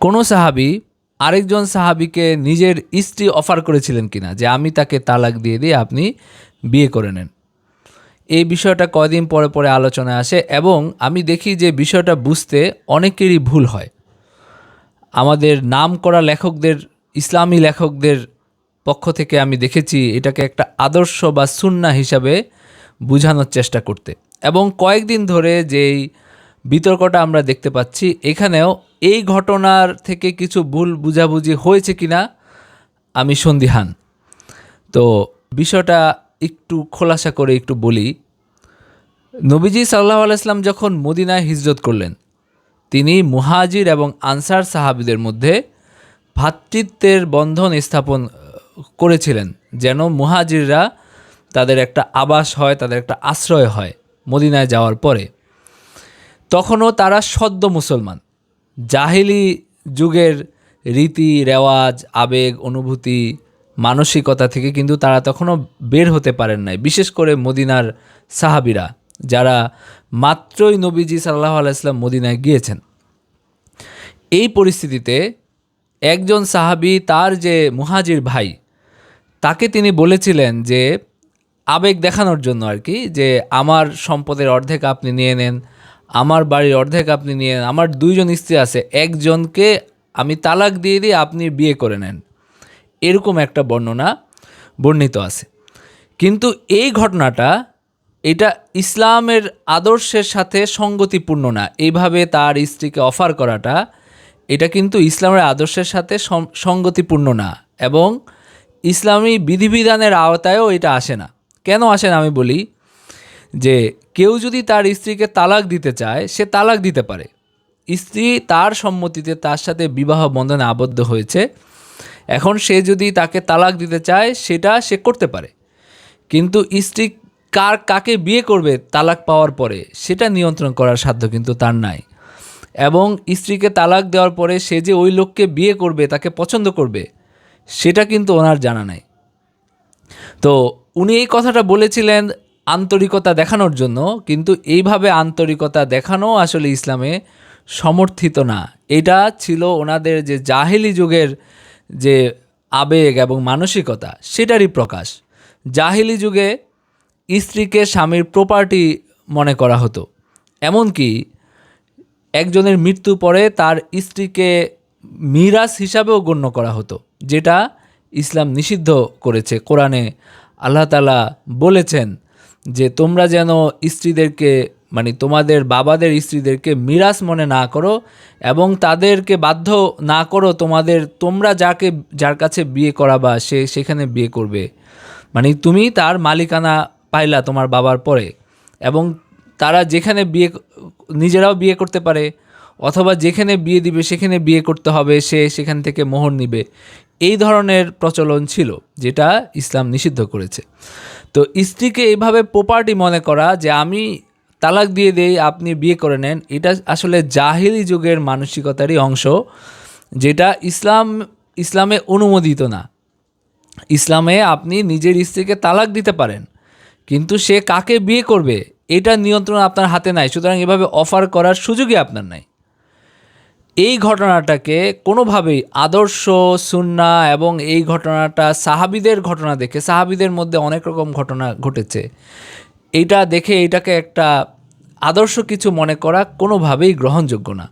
কোনো সাহাবী আরেকজন সাহাবীকে নিজের স্ত্রী অফার করেছিলেন কিনা যে আমি তাকে তালাক দিয়ে দিয়ে আপনি বিয়ে করে নেন। এই বিষয়টা কয়দিন পরে পরে আলোচনায় আসে এবং আমি দেখি যে বিষয়টা বুঝতে অনেকেরই ভুল হয়। আমাদের নামকরা লেখকদের, ইসলামী লেখকদের পক্ষ থেকে আমি দেখেছি এটাকে একটা আদর্শ বা সুন্নাহ হিসাবে বোঝানোর চেষ্টা করতে, এবং কয়েকদিন ধরে যেই বিতর্কটা আমরা দেখতে পাচ্ছি এখানেও এই ঘটনার থেকে কিছু ভুল বুঝাবুঝি হয়েছে কিনা আমি সন্দিহান। তো বিষয়টা একটু খোলাসা করে একটু বলি। নবীজি সাল্লাল্লাহু আলাইহি ওয়াসাল্লাম যখন মদিনায় হিজরত করলেন, তিনি মুহাজির এবং আনসার সাহাবীদের মধ্যে ভ্রাতৃত্বের বন্ধন স্থাপন করেছিলেন, যেন মুহাজিররা তাদের একটা আবাস হয়, তাদের একটা আশ্রয় হয় মদিনায় যাওয়ার পরে। তখনও তারা সদ্য মুসলমান, জাহিলি যুগের রীতি রেওয়াজ, আবেগ, অনুভূতি, মানসিকতা থেকে কিন্তু তারা তখনও বের হতে পারেন নাই, বিশেষ করে মদিনার সাহাবীরা যারা মাত্রই নবীজি সাল্লাল্লাহু আলাইহি ওয়াসাল্লাম মদিনায় গিয়েছেন। এই পরিস্থিতিতে একজন সাহাবী তার যে মুহাজির ভাই, তাকে তিনি বলেছিলেন যে আবেগ দেখানোর জন্য আর কি, যে আমার সম্পদের অর্ধেক আপনি নিয়ে নেন, আমার বাড়ির অর্ধেক আপনি নিয়ে নেন, আমার দুইজন স্ত্রী আছে, একজনকে আমি তালাক দিয়ে দিয়ে আপনি বিয়ে করে নেন, এরকম একটা বর্ণনা বর্ণিত আছে। কিন্তু এই ঘটনাটা এটা ইসলামের আদর্শের সাথে সঙ্গতিপূর্ণ না। এইভাবে তার স্ত্রীকে অফার করাটা এটা কিন্তু ইসলামের আদর্শের সাথে সঙ্গতিপূর্ণ না, এবং ইসলামী বিধিবিধানের আওতায়ও এটা আসে না। কেন আসে না আমি বলি, যে কেউ যদি তার স্ত্রীকে তালাক দিতে চায় সে তালাক দিতে পারে, স্ত্রী তার সম্মতিতে তার সাথে বিবাহ বন্ধনে আবদ্ধ হয়েছে, এখন সে যদি তাকে তালাক দিতে চায় সেটা সে করতে পারে, কিন্তু স্ত্রী কাকে বিয়ে করবে তালাক পাওয়ার পরে সেটা নিয়ন্ত্রণ করার সাধ্য কিন্তু তার নাই। এবং স্ত্রীকে তালাক দেওয়ার পরে সে যে ওই লোককে বিয়ে করবে, তাকে পছন্দ করবে, সেটা কিন্তু ওনার জানা নাই। তো উনি এই কথাটা বলেছিলেন আন্তরিকতা দেখানোর জন্য, কিন্তু এইভাবে আন্তরিকতা দেখানো আসলে ইসলামে সমর্থিত না। এটা ছিল ওনাদের যে জাহেলি যুগের যে আবেগ এবং মানসিকতা, সেটারই প্রকাশ। জাহেলি যুগে স্ত্রীকে স্বামীর প্রপার্টি মনে করা হতো, এমনকি একজনের মৃত্যু পরে তার স্ত্রীকে মিরাস হিসাবেও গণ্য করা হতো, যেটা ইসলাম নিষিদ্ধ করেছে। কোরআনে আল্লাহ তাআলা বলেছেন যে তোমরা যেন স্ত্রীদেরকে, মানে তোমাদের বাবাদের স্ত্রীদেরকে মিরাস মনে না করো এবং তাদেরকে বাধ্য না করো তোমরা যার কাছে বিয়ে করাবা সে সেখানে বিয়ে করবে, মানে তুমি তার মালিকানা পাইলা তোমার বাবার পরে, এবং তারা যেখানে নিজেরাও বিয়ে করতে পারে, অথবা যেখানে বিয়ে দিবে সেখানে বিয়ে করতে হবে, সে সেখান থেকে মোহর নিবে। এই ধরনের প্রচলন ছিল, যেটা ইসলাম নিষিদ্ধ করেছে। তো স্ত্রীকে এইভাবে প্রপার্টি মনে করা যে আমি তালাক দিয়ে দেই আপনি বিয়ে করে নেন, এটা আসলে জাহিলি যুগের মানসিকতারই অংশ, যেটা ইসলামে অনুমোদিত না। ইসলামে আপনি নিজের স্ত্রীকে তালাক দিতে পারেন, কিন্তু সে কাকে বিয়ে করবে এটা নিয়ন্ত্রণ আপনার হাতে নাই, সুতরাং এভাবে অফার করার সুযোগই আপনার নাই। এই ঘটনাটাকে কোনোভাবেই আদর্শ, সুন্নাহ এবং এই ঘটনাটা সাহাবীদের ঘটনা দেখে, সাহাবীদের মধ্যে অনেক রকম ঘটনা ঘটেছে, এইটা দেখে এটাকে একটা আদর্শ কিছু মনে করা কোনোভাবেই গ্রহণযোগ্য না।